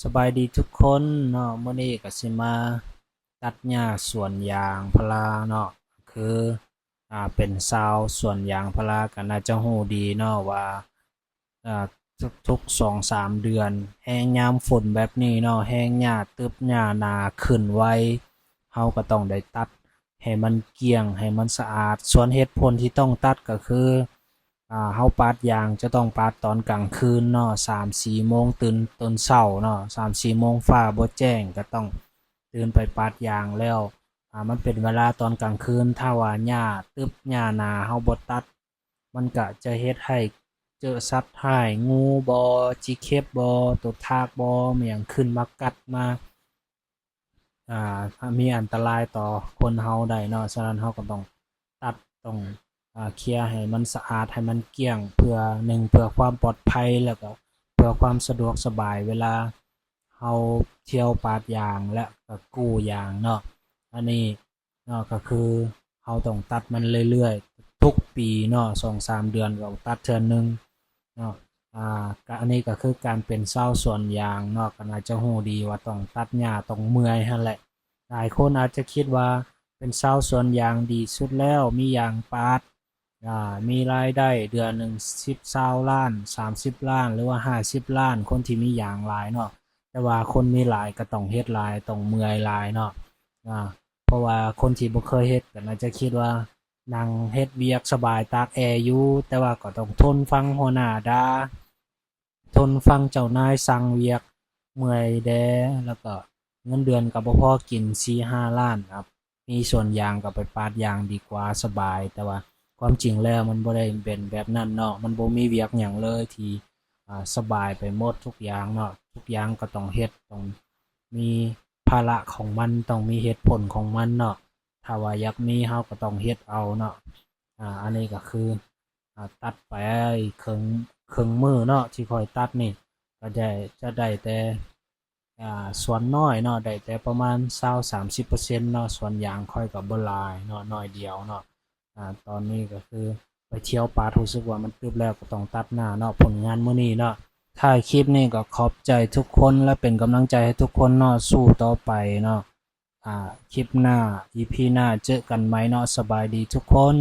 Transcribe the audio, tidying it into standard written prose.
สบายดีทุกคนเนาะมื้อนี้ก็สิมาตัดหญ้าสวนยางพาราเนาะคือเป็นชาวสวนยางพาราก็น่าจะรู้ดีเนาะว่าอ่าทุกๆ2-3เดือนแฮ่งยามฝนแบบนี้เนาะแฮ่งหญ้าตึบหญ้านาขึ้นไวเฮาก็ต้องได้ตัดให้มันเกลี้ยงให้มันสะอาดส่วนเหตุผลที่ต้องตัดก็คือเฮาปาดยางจะต้องปาดตอนกลางคืนเนาะ3-4โมงตื่นตอนเช้าเนาะ3-4โมงฟ้าบ่แจ้งก็ต้องตื่นไปปาดยางแล้วมันเป็นเวลาตอนกลางคืนถ้าว่าหญ้าตึบหญ้านาเฮาบ่ตัดมันก็จะเฮ็ดให้เจอสัตว์ร้ายงูบ่จิเข็บบ่ตัวทากบ่อิหยังขึ้นมากัดมามีอันตรายต่อคนเฮาได้เนาะฉะนั้นเฮาก็ต้องตัดต้องเคลียร์ให้มันสะอาดให้มันเกลี้ยงเพื่อ1เพื่อความปลอดภัยแล้วก็เพื่อความสะดวกสบายเวลาเฮาเที่ยวปาดยางและก็กู้ยางเนาะอันนี้เนาะก็คือเฮาต้องตัดมันเรื่อยๆทุกปีเนาะ2-3เดือนก็ตัดเทื่อหนึ่งเนาะก็อันนี้ก็คือการเป็นชาวสวนยางเนาะก็น่าจะรู้ดีว่าต้องตัดหญ้าต้องเมื่อยหั้นแหละ หลายคนอาจจะคิดว่าเป็นชาวสวนยางดีสุดแล้วมียางปาดมีรายได้เดือนหนึ่ง10-20 ล้าน30 ล้านหรือว่า50 ล้านคนที่มียางหลายเนาะแต่ว่าคนมีหลายก็ต้องเฮ็ดหลายต้องเมื่อยหลายเนาะเพราะว่าคนที่บ่เคยเฮ็ดก็น่าจะคิดว่านั่งเฮ็ดเวียกสบายตากแอร์อยู่แต่ว่าก็ต้องทนฟังหัวหน้าด่าทนฟังเจ้านายสั่งเวียกเมื่อยแด้แล้วก็เงินเดือนก็บ่พอกิน4-5 ล้านครับมีสวนยางก็ไปปาดยางดีกว่าสบายแต่ว่าความจริงแล้วมันบ่ได้เป็นแบบนั้นเนาะมันบ่มีเวียกหยังเลยที่สบายไปหมดทุกอย่างเนาะทุกอย่างก็ต้องเฮ็ดต้องมีภาระของมันต้องมีเหตุผลของมันเนาะถ้าว่าอยากมีเราก็ต้องเฮ็ดเอาเนาะอันนี้ก็คือตัดไปครึ่งมื้อเนาะที่ข้อยตัดนี่ก็จะได้แต่ส่วนน้อยเนาะได้แต่ประมาณ20-30%เนาะส่วนยางค่อยก็บ่หลายเนาะน้อยเดียวเนาะตอนนี้ก็คือไปเที่ยวป่ารู้สึกว่ามันตึบแล้วก็ต้องตัดหน้าเนาะผลงานมื้อนี้เนาะท้ายคลิปนี้ก็ขอบใจทุกคนและเป็นกำลังใจให้ทุกคนเนาะสู้ต่อไปเนาะคลิปหน้า EP หน้าเจอกันไหมเนาะสบายดีทุกคน